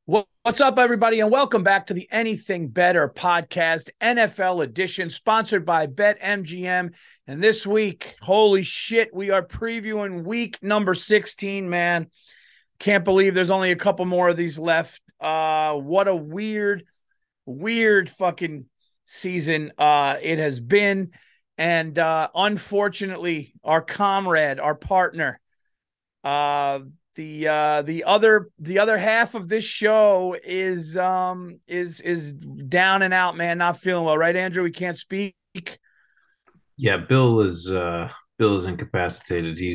What's up, everybody, and welcome back to the Anything Better podcast, NFL edition, sponsored by BetMGM. And this week, holy shit, we are previewing week number 16, man. Can't believe there's only a couple more of these left. What a weird fucking season it has been. And unfortunately, our comrade, our partner, uh, the other half of this show is down and out, man, not feeling well, right, Andrew? We can't speak. Yeah, Bill is incapacitated. He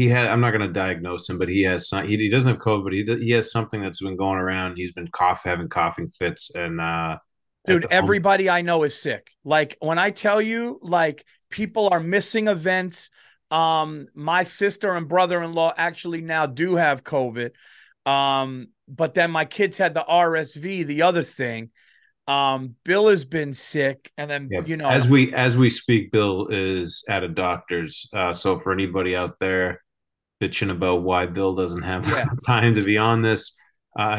had. I'm not going to diagnose him, but he has some. He doesn't have COVID, but he has something that's been going around. He's been having coughing fits, and at Dude, the moment, everybody I know is sick. Like when I tell you, like people are missing events. My sister and brother-in-law actually now do have COVID. But then my kids had the RSV, the other thing. Bill has been sick, and then yeah. As we speak, Bill is at a doctor's. So for anybody out there bitching about why Bill doesn't have yeah, time to be on this.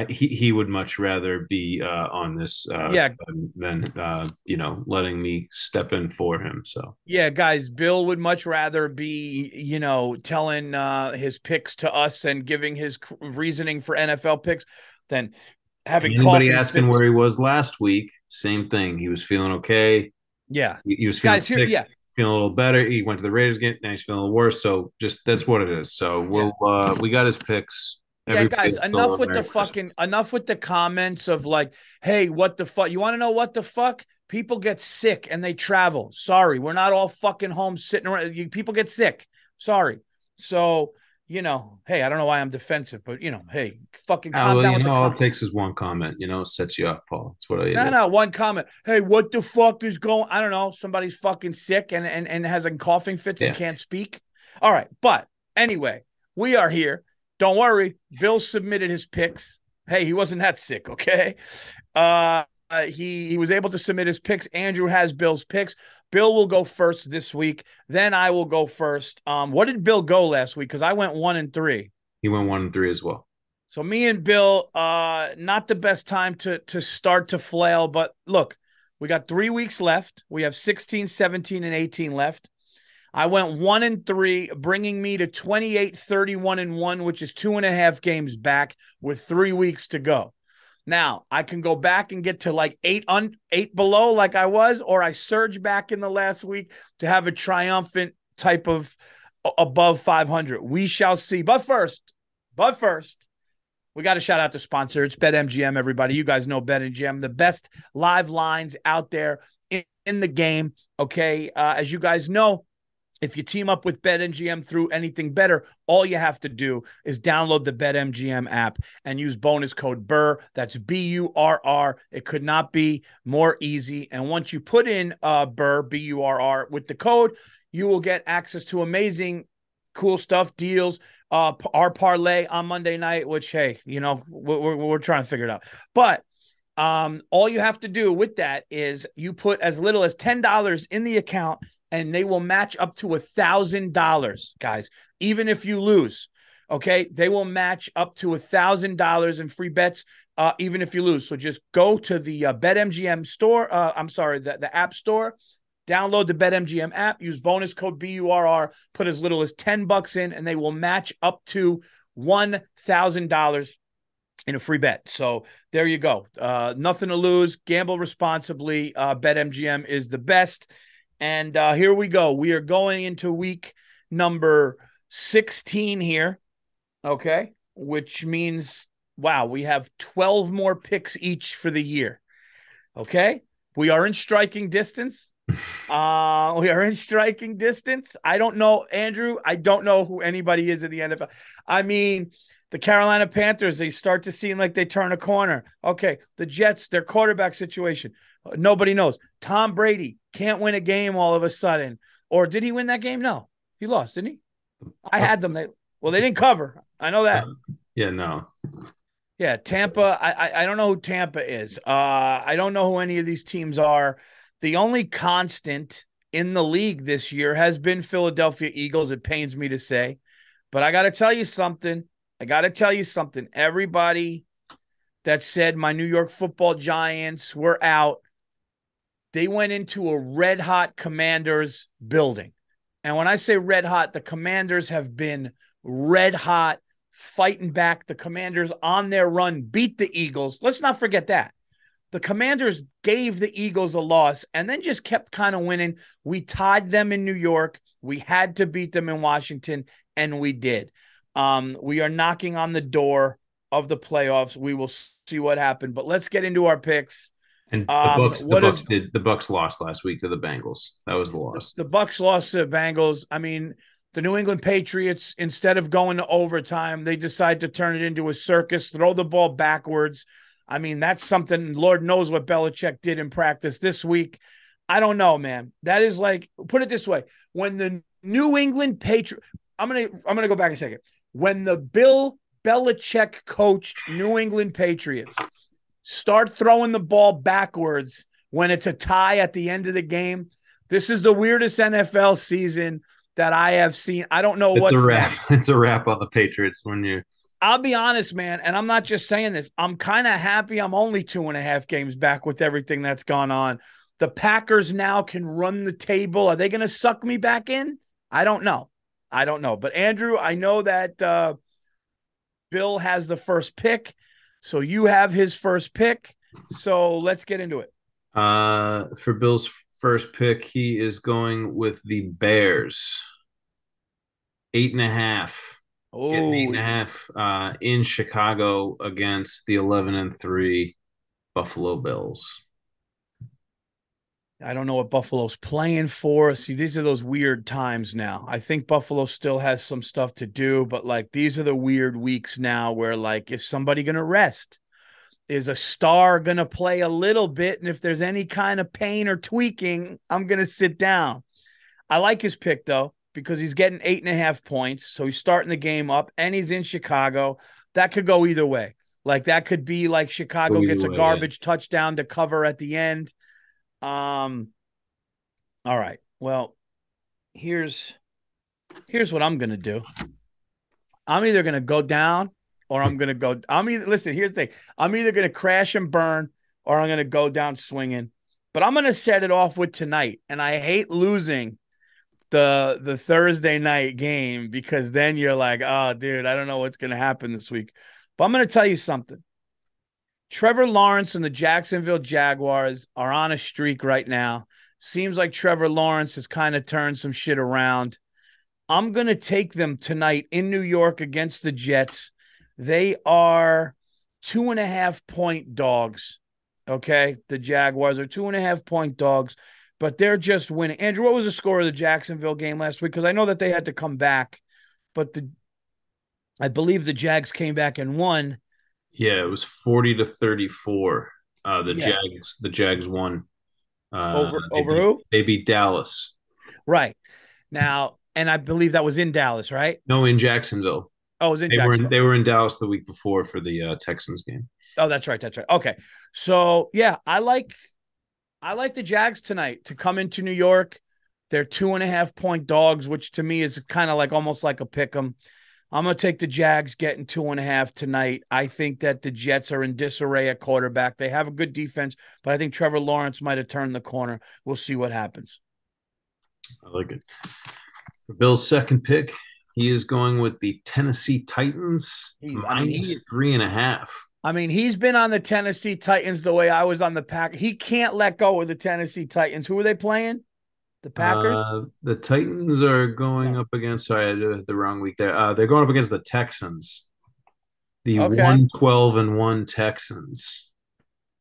He would much rather be on this yeah, than letting me step in for him. So yeah, guys, Bill would much rather be, telling his picks to us and giving his reasoning for NFL picks than having anybody coughing asking fits. where he was last week, same thing. He was feeling okay. Yeah. He was feeling Guys, here, sick, yeah, feeling a little better. He went to the Raiders game. Now he's feeling a little worse. So just that's what it is. So yeah. we got his picks. Yeah, Everybody guys, is still on Merry enough with the comments of like, hey, what the fuck? You want to know what the fuck? People get sick and they travel. Sorry, we're not all fucking home sitting around. People get sick. Sorry. So, hey, I don't know why I'm defensive, but hey, fucking calm Well, down with the all it comment. takes is one comment. Sets you up, Paul. That's what it No, is. no, one comment. Hey, what the fuck is going? I don't know. Somebody's fucking sick and has a coughing fits and Yeah. can't speak. All right, but anyway, we are here. Don't worry. Bill submitted his picks. Hey, he wasn't that sick, okay? He was able to submit his picks. Andrew has Bill's picks. Bill will go first this week. Then I will go first. What did Bill go last week? Because I went 1-3. He went 1-3 as well. So me and Bill, not the best time to start to flail, but look, we got 3 weeks left. We have 16, 17, and 18 left. I went 1-3, bringing me to 28, 31-1, which is 2.5 games back with 3 weeks to go. Now I can go back and get to like eight below, like I was, or I surge back in the last week to have a triumphant type of above 500. We shall see. But first, we got to shout out the sponsor. It's BetMGM, everybody. You guys know BetMGM, the best live lines out there in the game. Okay. As you guys know, if you team up with BetMGM through Anything Better, all you have to do is download the BetMGM app and use bonus code Burr. That's BURR. It could not be more easy. And once you put in Burr, BURR, with the code, you will get access to amazing, cool stuff, deals, our parlay on Monday night, which, hey, we're trying to figure it out. But all you have to do with that is you put as little as $10 in the account and they will match up to $1,000, guys, even if you lose. Okay. They will match up to $1,000 in free bets, even if you lose. So just go to the BetMGM store. I'm sorry, the app store. Download the BetMGM app, use bonus code BURR, put as little as $10 in, and they will match up to $1,000 in a free bet. So there you go. Nothing to lose. Gamble responsibly. BetMGM is the best. And here we go. We are going into week number 16 here. Okay. Which means, wow, we have 12 more picks each for the year. Okay. We are in striking distance. We are in striking distance. I don't know, Andrew. I don't know who anybody is in the NFL. I mean, the Carolina Panthers, they start to seem like they turn a corner. Okay. The Jets, their quarterback situation. Nobody knows. Tom Brady can't win a game all of a sudden. Or did he win that game? No. He lost, didn't he? I had them. They didn't cover. I know that. Yeah, no. Yeah, Tampa. I don't know who Tampa is. I don't know who any of these teams are. The only constant in the league this year has been Philadelphia Eagles. It pains me to say, but I got to tell you something. I got to tell you something. Everybody that said my New York Football Giants were out, they went into a red hot Commanders building. And when I say red hot, the Commanders have been red hot, fighting back. The Commanders on their run beat the Eagles. Let's not forget that. The Commanders gave the Eagles a loss and then just kept kind of winning. We tied them in New York. We had to beat them in Washington, and we did. We are knocking on the door of the playoffs. We will see what happened. But let's get into our picks. And What is The Bucks lost last week to the Bengals. That was the loss. the Bucks lost to the Bengals? I mean, the New England Patriots, instead of going to overtime, they decide to turn it into a circus, throw the ball backwards. I mean, that's something, Lord knows what Belichick did in practice this week. I don't know, man. That is like, put it this way. When the New England Patriots, I'm gonna go back a second. When the Bill Belichick coached New England Patriots start throwing the ball backwards when it's a tie at the end of the game, this is the weirdest NFL season that I have seen. I don't know It's a what's wrap. next. It's a wrap on the Patriots when you. I'll be honest, man, and I'm not just saying this. I'm kind of happy I'm only 2.5 games back with everything that's gone on. The Packers now can run the table. Are they going to suck me back in? I don't know. I don't know. But Andrew, I know that Bill has the first pick, so you have his first pick. So let's get into it. For Bill's first pick, he is going with the Bears. 8.5. Getting eight Oh, and a half in Chicago against the 11-3 Buffalo Bills. I don't know what Buffalo's playing for. See, these are those weird times now. I think Buffalo still has some stuff to do, but like these are the weird weeks now where like, is somebody going to rest? Is a star going to play a little bit? And if there's any kind of pain or tweaking, I'm going to sit down. I like his pick though, because he's getting 8.5 points. So he's starting the game up and he's in Chicago. That could go either way. Like that could be like Chicago Go gets either a way, yeah. garbage touchdown to cover at the end. Um, all right. Well, here's what I'm gonna do. I'm either gonna go down or I'm gonna go. I'm either listen. Here's the thing. I'm either gonna crash and burn or I'm gonna go down swinging. But I'm gonna set it off with tonight, and I hate losing the Thursday night game because then you're like, oh, dude, I don't know what's gonna happen this week. But I'm gonna tell you something. Trevor Lawrence and the Jacksonville Jaguars are on a streak right now. Seems like Trevor Lawrence has kind of turned some shit around. I'm going to take them tonight in New York against the Jets. They are 2.5 point dogs. Okay. The Jaguars are 2.5 point dogs, but they're just winning. Andrew, what was the score of the Jacksonville game last week? Because I know that they had to come back, but I believe the Jags came back and won. Yeah, it was 40-34. Yeah. The Jags won. Over who? They beat Dallas. Right. Now, and I believe that was in Dallas, right? No, in Jacksonville. Oh, it was in Jacksonville. They were in Dallas the week before for the Texans game. Oh, that's right. That's right. Okay. So yeah, I like the Jags tonight to come into New York. They're 2.5 point dogs, which to me is kind of like almost like a pick 'em. I'm gonna take the Jags getting 2.5 tonight. I think that the Jets are in disarray at quarterback. They have a good defense, but I think Trevor Lawrence might have turned the corner. We'll see what happens. I like it. For Bill's second pick, he is going with the Tennessee Titans minus 3.5. I mean, he's been on the Tennessee Titans the way I was on the Pack. He can't let go of the Tennessee Titans. Who are they playing? The Packers? The Titans are going No. up against. Sorry, I did the wrong week there. They're going up against the Texans, the Okay. 1-12-1 Texans.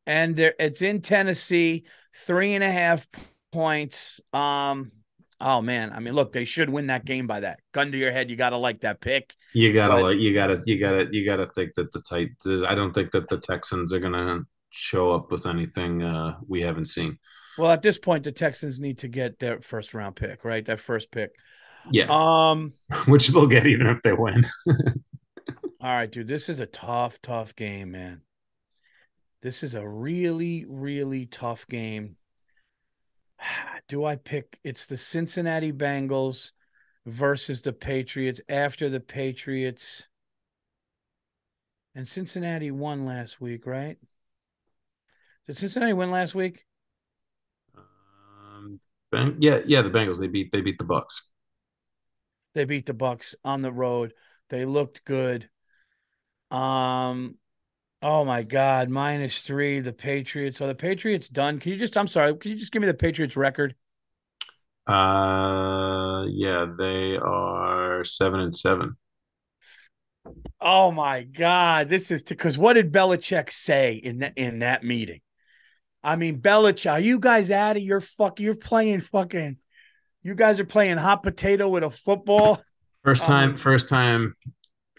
And it's in Tennessee, 3.5 points. Oh man, I mean, look, they should win that game by that. Gun to your head, you gotta like that pick. But You gotta think that the Titans. I don't think that the Texans are gonna show up with anything we haven't seen. well, at this point, the Texans need to get their first round pick, right? That first pick. Yeah, Um, which they'll get even if they win. all right, dude, this is a tough game, man. This is a really, really tough game. Do I pick? It's the Cincinnati Bengals versus the Patriots after the Patriots. And Cincinnati won last week, right? Did Cincinnati win last week? Yeah, the Bengals. They beat the Bucks. They beat the Bucks on the road. They looked good. Um, oh my God, -3. The Patriots. Are the Patriots done? I'm sorry, can you just give me the Patriots record? Yeah, they are 7-7. Oh my God, this is because what did Belichick say in that meeting? I mean, Belichick, are you guys out of your you're playing fucking, you guys are playing hot potato with a football. First I time, mean, first time.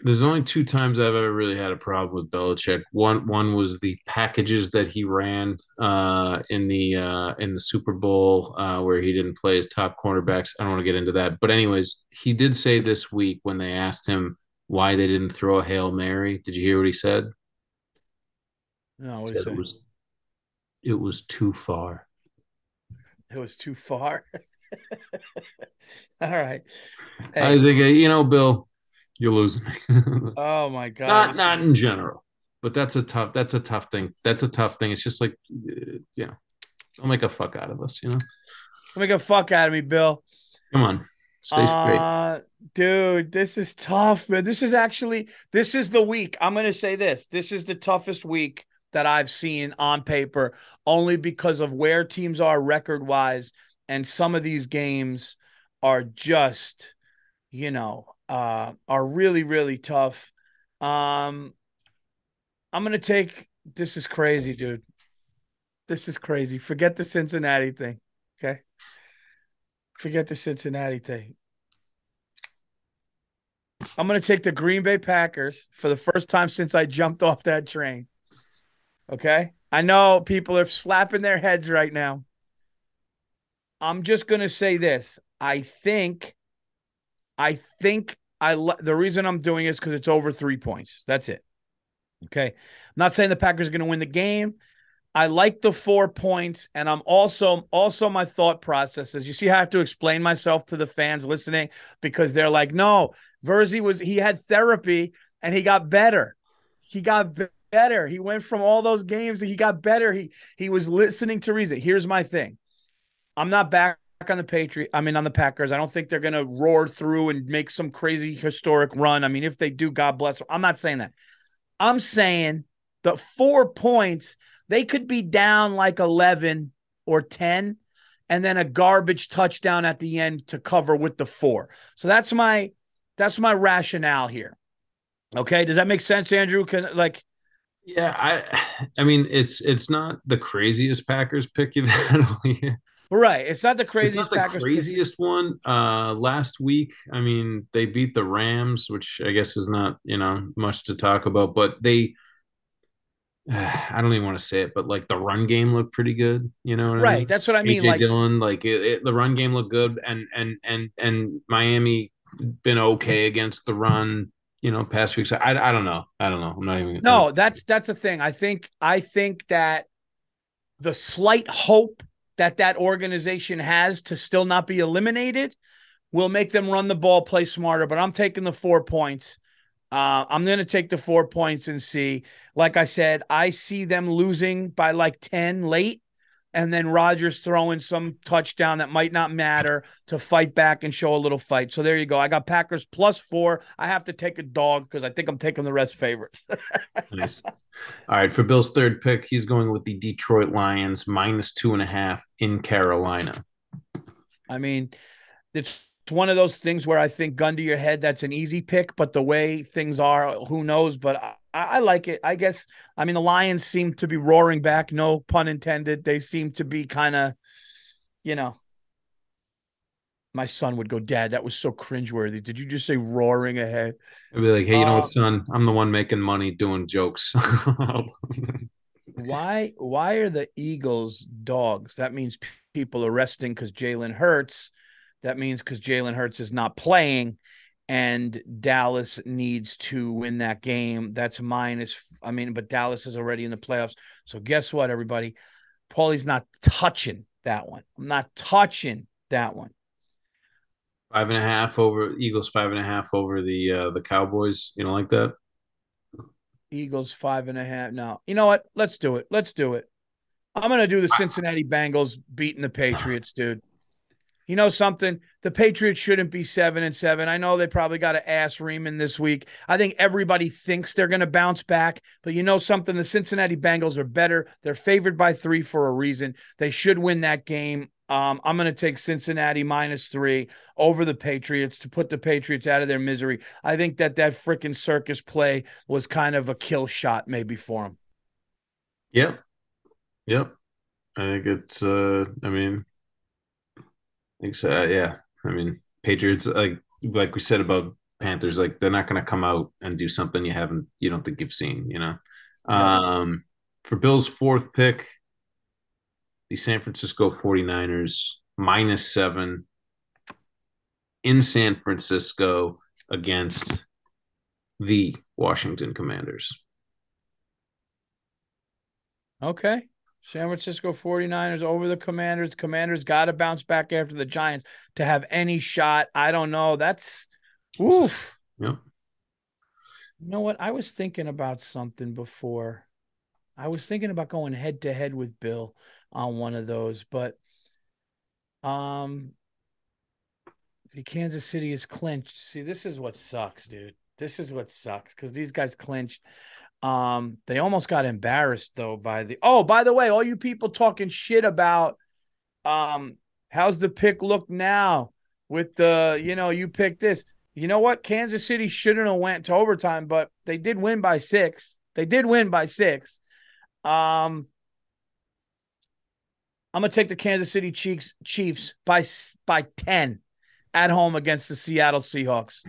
There's only two times I've ever really had a problem with Belichick. One was the packages that he ran in the Super Bowl where he didn't play his top cornerbacks. I don't want to get into that, but anyways, he did say this week when they asked him why they didn't throw a Hail Mary. Did you hear what he said? no, what He do you said say? it was too far. It was too far. All right. I Hey, think Bill, you're losing me. oh my God. Not in general, but that's a tough thing. That's a tough thing. It's just like don't make a fuck out of us. Let me get fuck out of me, Bill. Come on, stay straight. Uh, Dude, this is tough, man. This is the week. I'm gonna say this. This is the toughest week that I've seen on paper, only because of where teams are record wise, and some of these games are just, are really, really tough. Um, I'm gonna take this is crazy, dude. This is crazy. Forget the Cincinnati thing. Okay. Forget the Cincinnati thing. I'm going to take the Green Bay Packers for the first time since I jumped off that train. Okay. I know people are slapping their heads right now. I'm just going to say this. The reason I'm doing is because it's over 3 points. That's it. Okay. I'm not saying the Packers are going to win the game. I like the 4 points, and I'm also my thought process is, you see how I have to explain myself to the fans listening, because they're like, no, he had therapy and he got better. He got better. He went from all those games and he got better. He was listening to reason. Here's my thing. I'm not back on the on the Packers. I don't think they're gonna roar through and make some crazy historic run. I mean, if they do, God bless them. I'm not saying that. I'm saying the 4 points, they could be down like 11 or 10, and then a garbage touchdown at the end to cover with the 4. So that's my rationale here. Okay. Does that make sense, Andrew? Yeah, I mean it's not the craziest Packers pick you've had all year. Right. It's not the It's not craziest the Packers pick. craziest one. Last week, I mean, they beat the Rams, which I guess is not, much to talk about, but I don't even want to say it, but like the run game looked pretty good. You know what I Right. mean? That's what I mean. AJ Like, Dillon, like the run game looked good, and Miami been okay against the run. Past weeks. I don't know. I don't know. I'm not even. no, that's a thing. I think that the slight hope that organization has to still not be eliminated will make them run the ball, play smarter. But I'm taking the 4 points. I'm going to take the 4 points and see. Like I said, I see them losing by like 10 late, and then Rodgers throwing some touchdown that might not matter to fight back and show a little fight. So there you go. I got Packers +4. I have to take a dog because I think I'm taking the rest favorites. Nice. All right, for Bill's third pick, he's going with the Detroit Lions -2.5 in Carolina. I mean, it's one of those things where I think, gun to your head, that's an easy pick, but the way things are, who knows? But I like it. I guess, I mean, the Lions seem to be roaring back, no pun intended. They seem to be kind of, you know, my son would go, Dad, that was so cringeworthy. Did you just say roaring ahead? I'd be like, hey, you know what, Uh, son? I'm the one making money doing jokes. why are the Eagles dogs? That means people are resting because Jalen Hurts. That means because Jalen Hurts is not playing, and Dallas needs to win that game. That's minus. I mean, but Dallas is already in the playoffs. So guess what, everybody? Paulie's not touching that one. I'm not touching that one. 5.5 over Eagles, 5.5 over the Cowboys. You don't like that? Eagles 5.5. No, you know what? Let's do it. Let's do it. I'm going to do the Cincinnati Bengals beating the Patriots, dude. You know something? The Patriots shouldn't be 7-7. I know they probably got to ass Reeman this week. I think everybody thinks they're going to bounce back, but you know something? The Cincinnati Bengals are better. They're favored by 3 for a reason. They should win that game. I'm going to take Cincinnati -3 over the Patriots to put the Patriots out of their misery. I think that freaking circus play was kind of a kill shot maybe for them. Yep. Yep. I think it's, think so. Yeah. I mean, Patriots, like we said about Panthers, like they're not going to come out and do something you don't think you've seen, you know? Yep. For Bill's fourth pick, the San Francisco 49ers -7 in San Francisco against the Washington Commanders. Okay. San Francisco 49ers over the Commanders. Commanders got to bounce back after the Giants to have any shot. I don't know. That's oof. Yep. You know what? I was thinking about something before. I was thinking about going head to head with Bill on one of those, but the Kansas City is clinched. See, this is what sucks, dude. This is what sucks because these guys clinched. They almost got embarrassed though by the way, all you people talking shit about how's the pick look now with you picked this. You know what? Kansas City shouldn't have went to overtime, but they did win by 6. They did win by 6. I'm gonna take the Kansas City Chiefs by 10 at home against the Seattle Seahawks.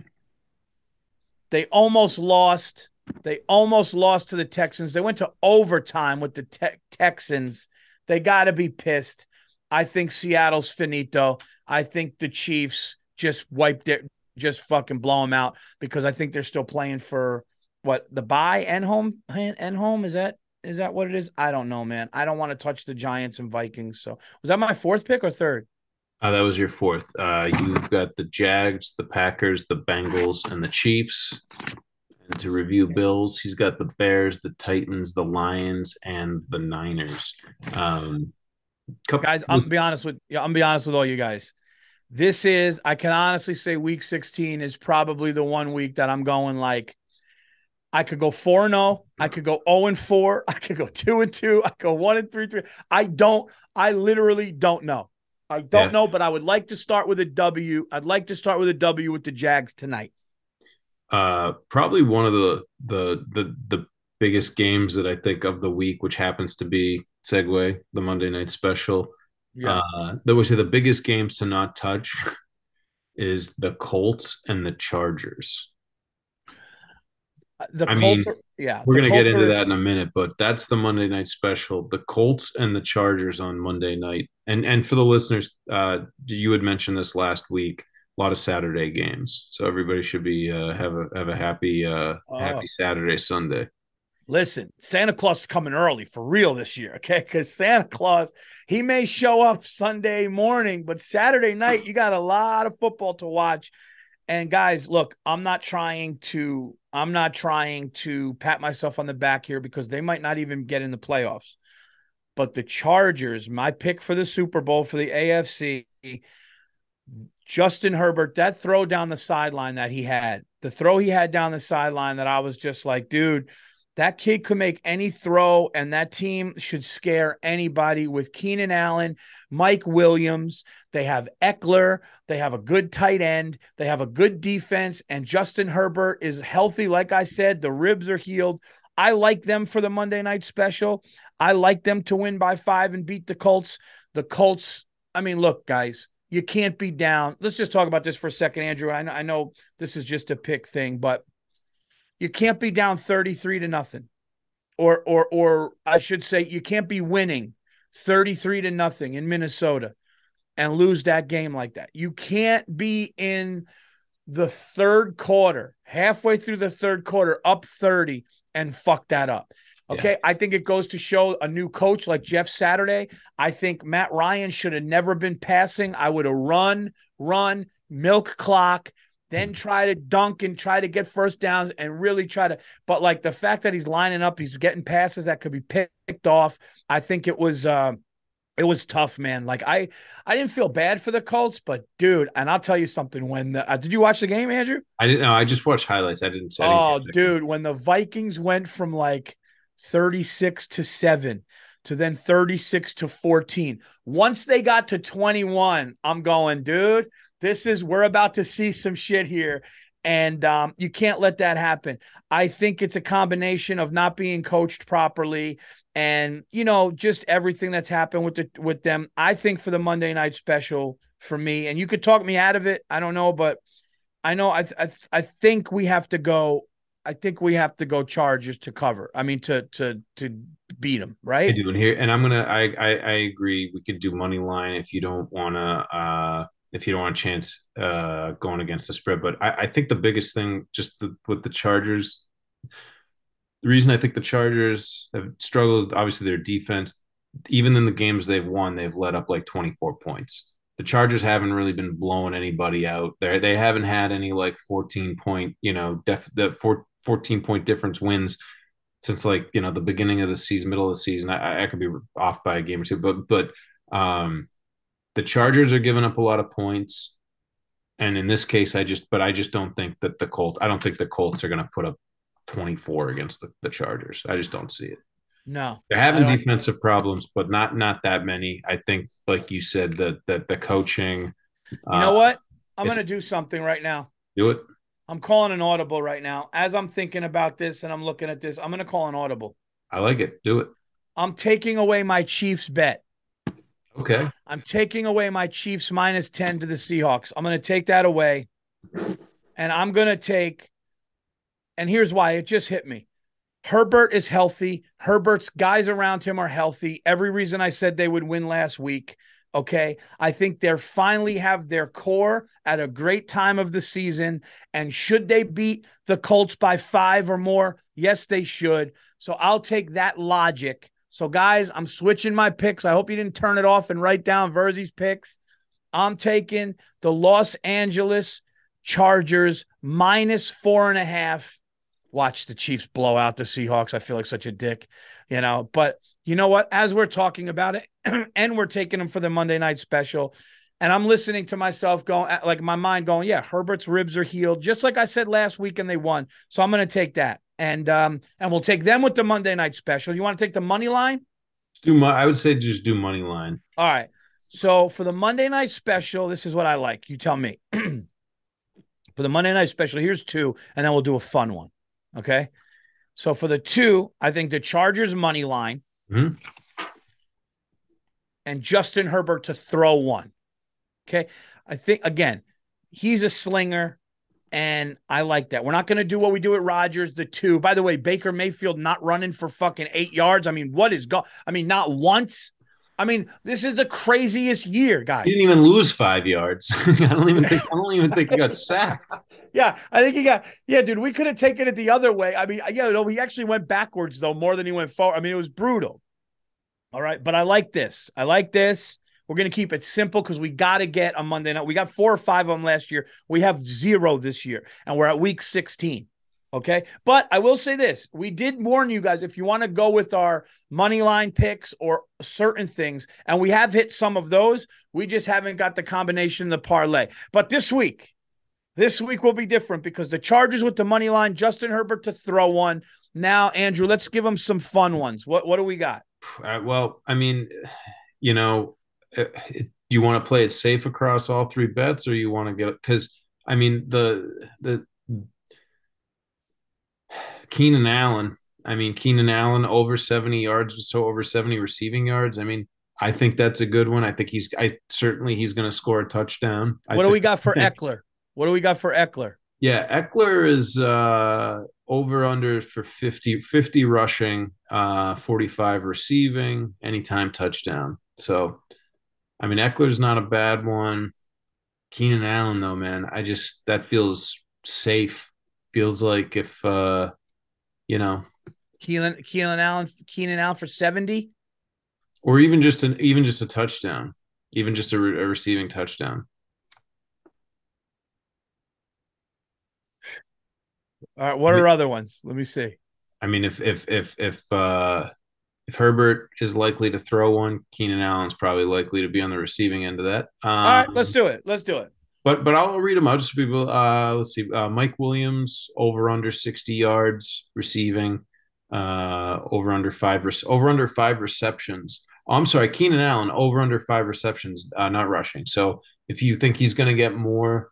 They almost lost. They almost lost to the Texans. They went to overtime with the Texans. They got to be pissed. I think Seattle's finito. I think the Chiefs just fucking blow them out because I think they're still playing for what, the bye and home. Is that what it is? I don't know, man. I don't want to touch the Giants and Vikings. So was that my fourth pick or third? That was your fourth. You've got the Jags, the Packers, the Bengals, and the Chiefs. And to review Bills, he's got the Bears, the Titans, the Lions, and the Niners. Guys, I'm gonna be honest with all you guys. I can honestly say week 16 is probably the one week that I'm going like, I could go 4-0. I could go 0-4. I could go 2-2. I could go 1-3. I literally don't know. I don't know, but I would like to start with a W. I'd like to start with a W with the Jags tonight. Probably one of the biggest games that I think of the week, which happens to be the Monday Night Special. Yeah. That would say the biggest games to not touch is the Colts and the Chargers. We're going to get into that in a minute, but that's the Monday Night Special. The Colts and the Chargers on Monday night. And for the listeners, you had mentioned this last week. A lot of Saturday games, so everybody should be have a happy Saturday, Sunday. Listen, Santa Claus is coming early for real this year, okay? Because Santa Claus, he may show up Sunday morning, but Saturday night you got a lot of football to watch. And guys, look, I'm not trying to pat myself on the back here because they might not even get in the playoffs. But the Chargers, my pick for the Super Bowl for the AFC. Justin Herbert, that throw down the sideline that he had, the throw he had down the sideline that I was just like, dude, that kid could make any throw, and that team should scare anybody with Keenan Allen, Mike Williams. They have Eckler. They have a good tight end. They have a good defense, and Justin Herbert is healthy. Like I said, the ribs are healed. I like them for the Monday Night Special. I like them to win by 5 and beat the Colts. The Colts, I mean, look, guys, you can't be down. Let's just talk about this for a second, Andrew. I know this is just a pick thing, but you can't be down 33-0. Or I should say you can't be winning 33-0 in Minnesota and lose that game like that. You can't be in the third quarter, halfway through the third quarter, up 30 and fuck that up. Okay, yeah. I think it goes to show a new coach like Jeff Saturday. I think Matt Ryan should have never been passing. I would have run, milk clock, then try to dunk and try to get first downs and really try to. But like the fact that he's lining up, he's getting passes that could be picked off. I think it was tough, man. Like I didn't feel bad for the Colts, but dude, and I'll tell you something. When did you watch the game, Andrew? I didn't know. I just watched highlights. I didn't Oh, catch it. dude, when the Vikings went from like 36-7 to then 36-14. Once they got to 21, I'm going, dude, we're about to see some shit here. And you can't let that happen. I think it's a combination of not being coached properly and, just everything that's happened with them. I think for the Monday night special for me, and you could talk me out of it, I don't know, but I know I think we have to go. I think we have to go Chargers to cover. I mean to beat them, I right? do, and here, and I'm gonna. I agree. We could do money line if you don't want to. If you don't want a chance going against the spread, but I think the biggest thing, with the Chargers, the reason I think the Chargers have struggled is obviously their defense. Even in the games they've won, they've let up like 24 points. The Chargers haven't really been blowing anybody out. They haven't had any like 14 point, 14-point difference wins since like, the beginning of the season, middle of the season. I could be off by a game or two, but the Chargers are giving up a lot of points. And in this case, I just don't think that I don't think the Colts are going to put up 24 against the Chargers. I just don't see it. No, They're I having don't. defensive problems, but not that many. I think, like you said, that the coaching, You uh, know what? I'm it's gonna do something right now. do it. I'm calling an audible right now. As I'm thinking about this and I'm looking at this, I'm gonna call an audible. I like it. Do it. I'm taking away my Chiefs bet. Okay. I'm taking away my Chiefs -10 to the Seahawks. I'm gonna take that away, and I'm gonna take. And here's why it just hit me. Herbert is healthy. Herbert's guys around him are healthy. Every reason I said they would win last week. Okay. I think they're finally have their core at a great time of the season. And should they beat the Colts by 5 or more? Yes, they should. So I'll take that logic. So, guys, I'm switching my picks. I hope you didn't turn it off and write down Virzi's picks. I'm taking the Los Angeles Chargers -4.5. Watch the Chiefs blow out the Seahawks. I feel like such a dick, But you know what? As we're talking about it, and we're taking them for the Monday night special, and I'm listening to myself going, like my mind going, yeah, Herbert's ribs are healed, just like I said last week, and they won. So I'm going to take that, and we'll take them with the Monday night special. You want to take the money line? I would say just do money line. All right. So for the Monday night special, this is what I like. You tell me. For the Monday night special, here's 2, and then we'll do a fun one. Okay. So for the 2, I think the Chargers money line and Justin Herbert to throw 1. Okay. I think, again, he's a slinger, and I like that. We're not going to do what we do at Rodgers, the 2. By the way, Baker Mayfield not running for fucking 8 yards. I mean, not once. I mean, this is the craziest year, guys. He didn't even lose 5 yards. I don't even think he got sacked. Yeah, I think dude, we could have taken it the other way. I mean, he actually went backwards, though, more than he went forward. I mean, it was brutal. All right, but I like this. We're going to keep it simple because we got to get a Monday night. We got 4 or 5 of them last year. We have 0 this year, and we're at week 16. Okay, but I will say this. We did warn you guys, if you want to go with our money line picks or certain things, and we have hit some of those, we just haven't got the combination, the parlay. But this week will be different because the Chargers with the money line, Justin Herbert to throw 1. Now, Andrew, let's give them some fun ones. What do we got? Well, I mean, do you want to play it safe across all 3 bets, or you want to get, because I mean the Keenan Allen over 70 yards, so over 70 receiving yards. I mean, I think that's a good one. I think he's going to score a touchdown. What do we got for Eckler? What do we got for Eckler? Yeah, Eckler is over under for 50 rushing, 45 receiving, anytime touchdown. So, I mean, Eckler's not a bad one. Keenan Allen, though, man, that feels safe. Feels like if Keenan Allen for 70, or even just a touchdown, even just a receiving touchdown. All right, what I mean, are other ones? Let me see. I mean, if Herbert is likely to throw one, Keenan Allen's probably likely to be on the receiving end of that. All right, let's do it. Let's do it. But I'll read them out just so people. Let's see. Mike Williams over under 60 yards receiving. Over under five receptions. Oh, I'm sorry, Keenan Allen over under five receptions, not rushing. So if you think he's going to get more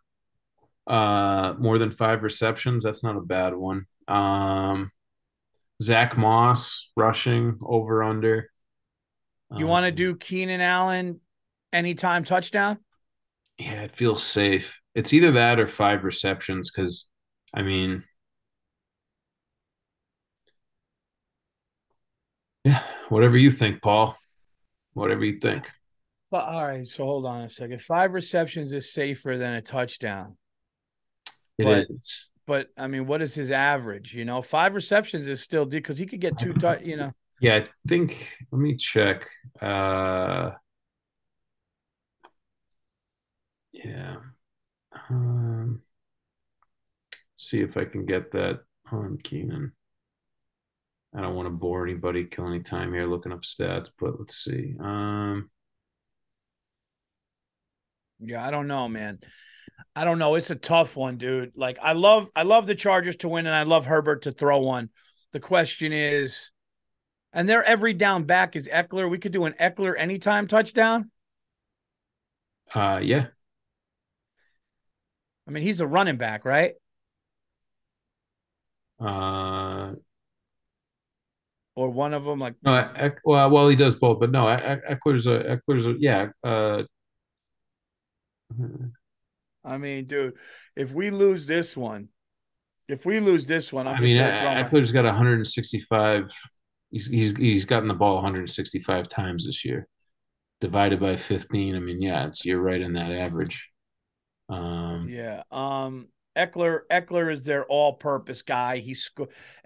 than five receptions, that's not a bad one. Zach Moss rushing over under. You want to do Keenan Allen anytime touchdown? Yeah, it feels safe. It's either that or five receptions because, I mean, yeah, whatever you think, Paul. Whatever you think. But all right, so hold on a second. Five receptions is safer than a touchdown. It But is. but I mean, what is his average? Five receptions is still because he could get two Yeah, I think. Let me check. Yeah. See if I can get that on Keenan. I don't want to bore anybody, kill any time here looking up stats, but let's see. Yeah, I don't know, man. I don't know. It's a tough one, dude. Like I love the Chargers to win, and I love Herbert to throw one. The question is, and their every down back is Eckler. We could do an Eckler anytime touchdown. Yeah. I mean, he's a running back, right? Uh, Or one of them, like no, well, he does both, but no, Eckler's yeah. I mean, dude, if we lose this one, I'm I just mean, gonna throw my. Eckler's got 165. He's gotten the ball 165 times this year, divided by 15. I mean, yeah, you're right in that average. Yeah. Eckler is their all-purpose guy.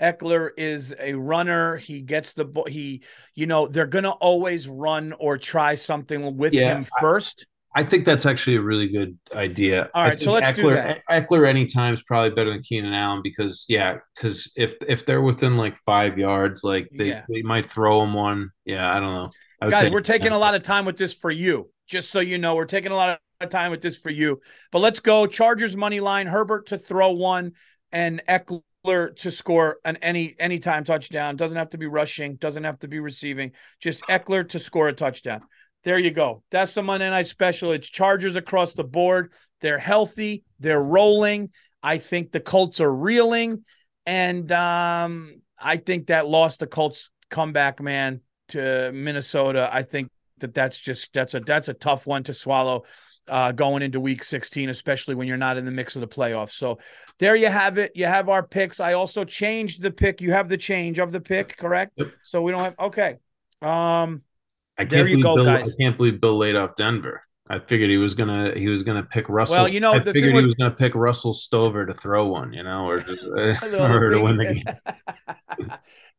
Eckler is a runner. He gets the ball. They're gonna always run or try something with Yeah, him first. I think that's actually a really good idea. All I right, so think let's do that. Eckler anytime is probably better than Keenan Allen because if they're within like 5 yards, like Yeah. they might throw him one. Yeah, I don't know. I would Guys, say we're taking a lot of time with this for you. Just so you know, we're taking a lot of time with this for you. But let's go. Chargers money line, Herbert to throw one, and Eckler to score an anytime touchdown. Doesn't have to be rushing, doesn't have to be receiving. Just Eckler to score a touchdown. There you go. That's the Monday Night Special. It's Chargers across the board. They're healthy. They're rolling. I think the Colts are reeling. And I think that lost the Colts comeback, man, to Minnesota. I think that's a tough one to swallow going into week 16, especially when you're not in the mix of the playoffs. So there you have it. You have our picks. I also changed the pick. You have the change of the pick, correct? Yep. So we don't have, okay. There you go, guys. I can't believe Bill laid off Denver. I figured he was gonna pick Russell. Well, I figured he was gonna pick Russell Stover to throw one, or just or to win the game.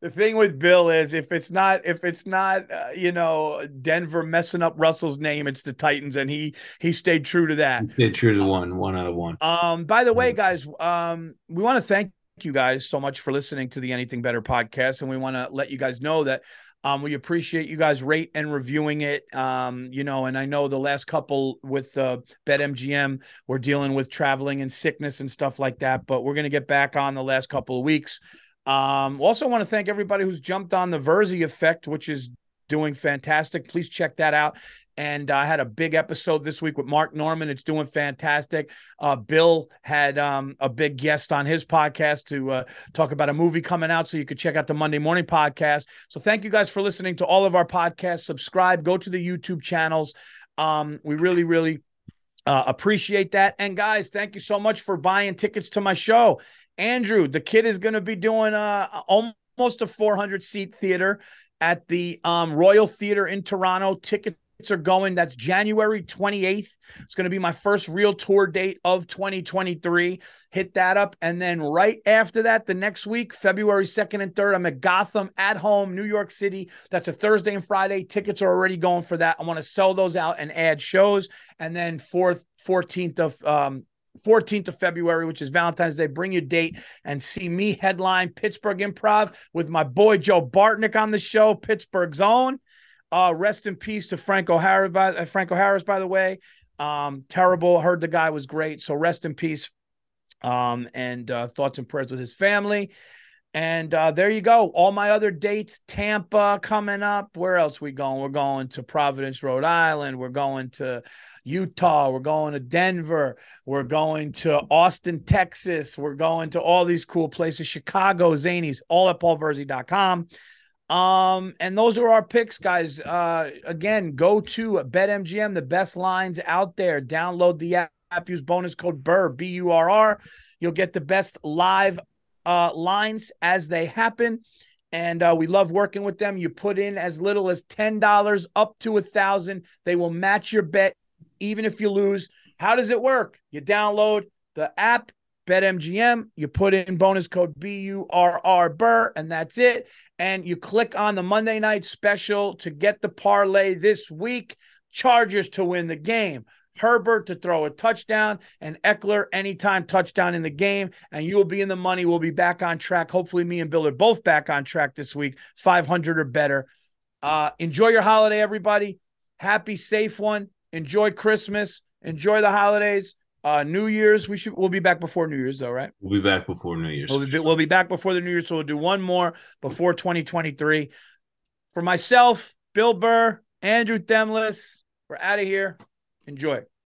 The thing with Bill is if it's not Denver messing up Russell's name, it's the Titans, and he stayed true to that. He stayed true to one out of one. By the way, guys, we want to thank you guys so much for listening to the Anything Better podcast, and we want to let you guys know that we appreciate you guys rate and reviewing it. And I know the last couple with BetMGM, we're dealing with traveling and sickness and stuff like that, but we're going to get back on the last couple of weeks. Also want to thank everybody who's jumped on the Virzi effect, which is doing fantastic. Please check that out. And I had a big episode this week with Mark Norman. It's doing fantastic. Bill had a big guest on his podcast to talk about a movie coming out, so you could check out the Monday Morning podcast. So thank you guys for listening to all of our podcasts. Subscribe, go to the YouTube channels. We really, really appreciate that. And guys, thank you so much for buying tickets to my show. Andrew, the kid is going to be doing almost a 400-seat theater at the Royal Theater in Toronto. Tickets are going. That's January 28th. It's going to be my first real tour date of 2023. Hit that up. And then right after that, the next week, February 2nd and 3rd, I'm at Gotham at home, New York City. That's a Thursday and Friday. Tickets are already going for that. I want to sell those out and add shows. And then 14th of 14th of February, which is Valentine's Day. Bring your date and see me headline Pittsburgh Improv with my boy Joe Bartnick on the show, Pittsburgh's own. Rest in peace to Franco Harris, by the way. Terrible. Heard the guy was great. So rest in peace. And thoughts and prayers with his family. And there you go. All my other dates, Tampa coming up. Where else we going? We're going to Providence, Rhode Island. We're going to Utah. We're going to Denver. We're going to Austin, Texas. We're going to all these cool places. Chicago, Zanies, all at paulvirzi.com. And those are our picks, guys. Again, go to BetMGM, the best lines out there. Download the app, use bonus code Burr, BURR. You'll get the best live lines as they happen. And we love working with them. You put in as little as $10 up to $1,000. They will match your bet, even if you lose. How does it work? You download the app, BetMGM. You put in bonus code BURR, Burr, and that's it. And you click on the Monday night special to get the parlay this week. Chargers to win the game, Herbert to throw a touchdown, and Eckler anytime touchdown in the game, and you will be in the money. We'll be back on track. Hopefully me and Bill are both back on track this week, 500 or better. Enjoy your holiday, everybody. Happy, safe one. Enjoy Christmas. Enjoy the holidays. New Year's, we'll be back before New Year's, though, right? We'll be back before New Year's. We'll be back before the New Year, so we'll do one more before 2023. For myself, Bill Burr, Andrew Themlis, we're out of here. Enjoy.